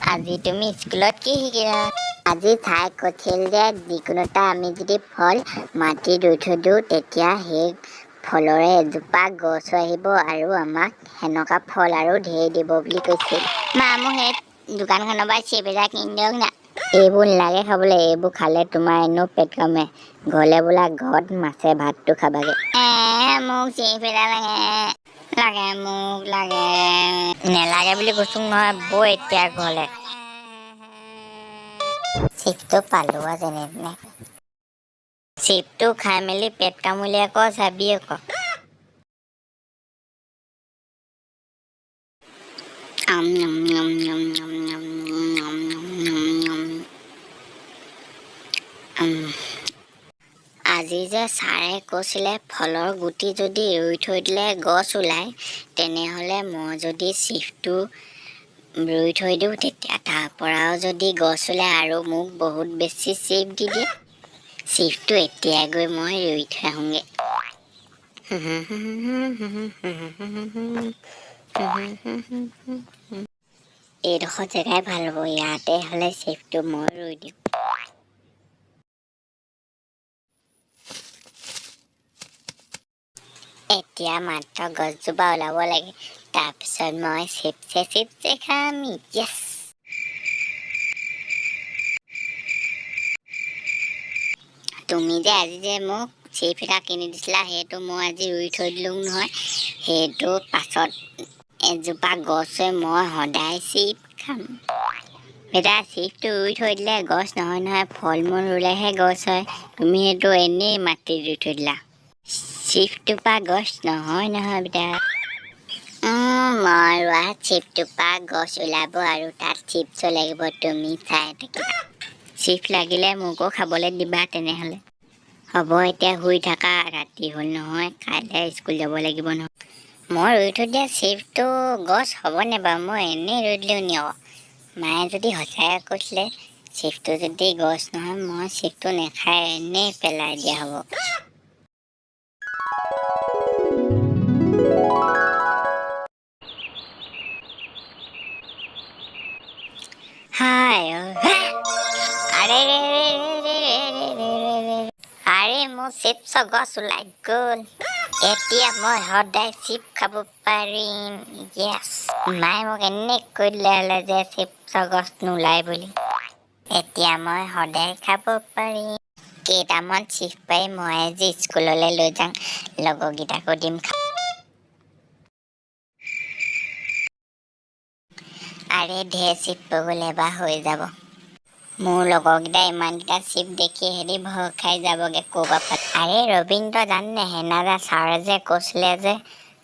আজি তুমি স্কুলত কি শিকিলা? আজি চাই কৈছিল যে যিকোনো এটা আমি যদি ফল মাটিত ৰুই থৈ দিওঁ তেতিয়া সেই ফলৰে এজোপা গছ আহিব আৰু আমাক সেনেকুৱা ফল আৰু ঢেৰ দিব বুলি কৈছিল। মা মোক সেই দোকানখনৰ পৰা চেপ এটা কিনি দিয়ক না। এইবোৰ নালাগে খাবলৈ, এইবোৰ খালে তোমাৰ এনেও পেট কামে। ঘৰলৈ বোলা ঘৰত মাছে ভাতটো খাবাগে। মোক চেপ এটা লাগে। লাগে মোক লাগে। নেলাগে বুলি কৈছো নহয়, বৈ এতিয়া ঘৰলে। চিপটো পালো যেনে তেনে। চিপটো খাই মেলি পেট কামুলি আকৌ চাবি আকৌ। আজি যে ছাৰে কৈছিলে ফলৰ গুটি যদি ৰুই থৈ দিলে গছ ওলায়, তেনেহ'লে মই যদি চিপটো ৰুই থৈ দিওঁ তেতিয়া তাৰ পৰাও যদি গছ ওলায় আৰু মোক বহুত বেছি চিপ দি দিয়ে। চিপটো এতিয়া গৈ মই ৰুই থৈ আহোঁগৈ। এইডোখৰ জেগাই ভাল হ'ব, ইয়াতে হ'লে চিপটো মই ৰুই দিওঁ। এতিয়া মাত্ৰ গছজোপা ওলাব লাগে, তাৰপিছত মই চিপছে খাম। য়েছ। তুমি যে আজি যে মোক চিপ এটা কিনি দিছিলা, সেইটো মই আজি ৰুই থৈ দিলোঁ নহয়। সেইটো পাছত এজোপা গছ হৈ মই সদায় চিপ খাম। বেটা, চিপটো ৰুই থৈ দিলে গছ নহয় নহয়, ফল মূল ৰুলেহে গছ হয়। তুমি সেইটো এনেই মাটিত ৰুই থৈ দিলা। চিপটোপা গছ নহয় নহয় বেটা। মই ৰোৱা চিপটোপা গছ ওলাব আৰু তাত চিপছো লাগিব, তুমি চাই থাকিবা। চিপ লাগিলে মোকো খাবলৈ দিবা তেনেহ'লে। হ'ব এতিয়া শুই থাকা, ৰাতি হ'ল নহয়, কাইলৈ স্কুল যাব লাগিব নহয়। মই ৰুই থৈ দিয়া চিপটো গছ হ'বনে বাৰু? মই এনেই ৰুই দিলোঁ নি আকৌ। মায়ে যদি সঁচাই কৈছিলে চিপটো যদি গছ নহয়, মই চিপটো নেখাই এনেই পেলাই দিয়া হ'ব। আৰে মোৰ চিপছৰ গছ ওলাই গ'ল। এতিয়া মই সদায় চিপ খাব পাৰিম। য়েছ। মায়ে মোক এনেই কৈ দিলে হ'লে যে চিপছৰ গছ নোলায় বুলি। এতিয়া মই সদায় খাব পাৰিম। কেইটামান চিপ পাই মই আজি স্কুললৈ লৈ যাম, লগৰকেইটাকো দিম। আৰে ঢেৰ চিপ গ'লে বা হৈ যাব। মোৰ লগৰকেইটা ইমানকেইটা চিপ দেখি হেৰি ভয় খাই যাবগৈ ক'ৰবাৰ পৰা। আৰে ৰবীন্দ্ৰ জাননে, সেনাজা ছাৰে যে কৈছিলে যে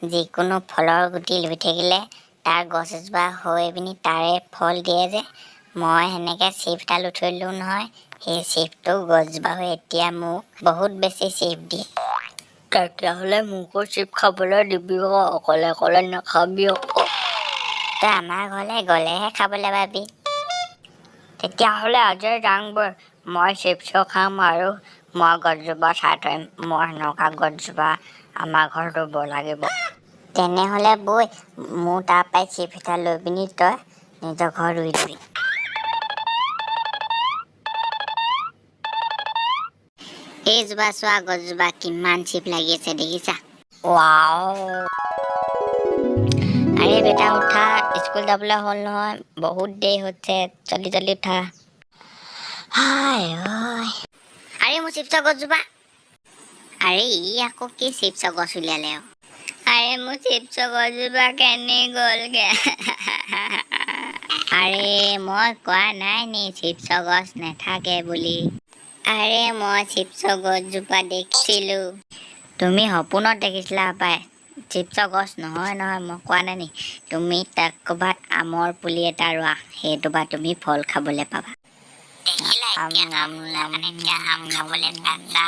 যিকোনো ফলৰ গুটি লৈ থাকিলে তাৰ গছ এজোপা হৈ পিনি তাৰে ফল দিয়ে যে, মই সেনেকৈ চিপ এটা লৈ থৈ দিলোঁ নহয়। সেই চিপটো গছজোপা হৈ এতিয়া মোক বহুত বেছি চিপ দিয়ে। তেতিয়াহ'লে মোকো চিপ খাবলৈ দিবি আকৌ, অকলে অকলে নাখাবি আকৌ। তই আমাৰ ঘৰলৈ গ'লেহে খাবলৈ পাবি। তেতিয়াহ'লে আজিয়ে যাওঁ বৈ, মই চিপছো খাম আৰু মই গছজোপা চাই থৈ আহিম। মই সেনেকুৱা গছজোপা আমাৰ ঘৰত ৰুব লাগিব। তেনেহ'লে বৈ, মোৰ তাৰ পৰাই চিপ এটা লৈ পিনি তই নিজৰ ঘৰত ৰুই দিবি। এইজোপা চোৱা, গছজোপা কিমান চিপ লাগি আছে দেখিছা? ৱাও। আৰে বেটা উঠা, স্কুল যাবলৈ হ'ল নহয়, বহুত দেৰি হৈছে, জল্দি জল্দি উঠা। আৰে মোৰ চিপছৰ গছজোপা। আৰে ই আকৌ কি চিপছৰ গছ উলিয়ালে? আৰে মোৰ চিপছৰ গছজোপা কেনি গ'লগে? আৰে মই কোৱা নাই নি চিপছৰ গছ নাথাকে বুলি? আৰে মই চিপছৰ গছজোপা দেখিছিলোঁ। তুমি সপোনত দেখিছিলা পাই, চিপছৰ গছ নহয় নহয়, মই কোৱা নাই নি? তুমি তাক ক'ৰবাত আমৰ পুলি এটা ৰোৱা, সেইটোপা তুমি ফল খাবলৈ পাবা। দেখিলা এতিয়া আম খাবলৈ পাবা।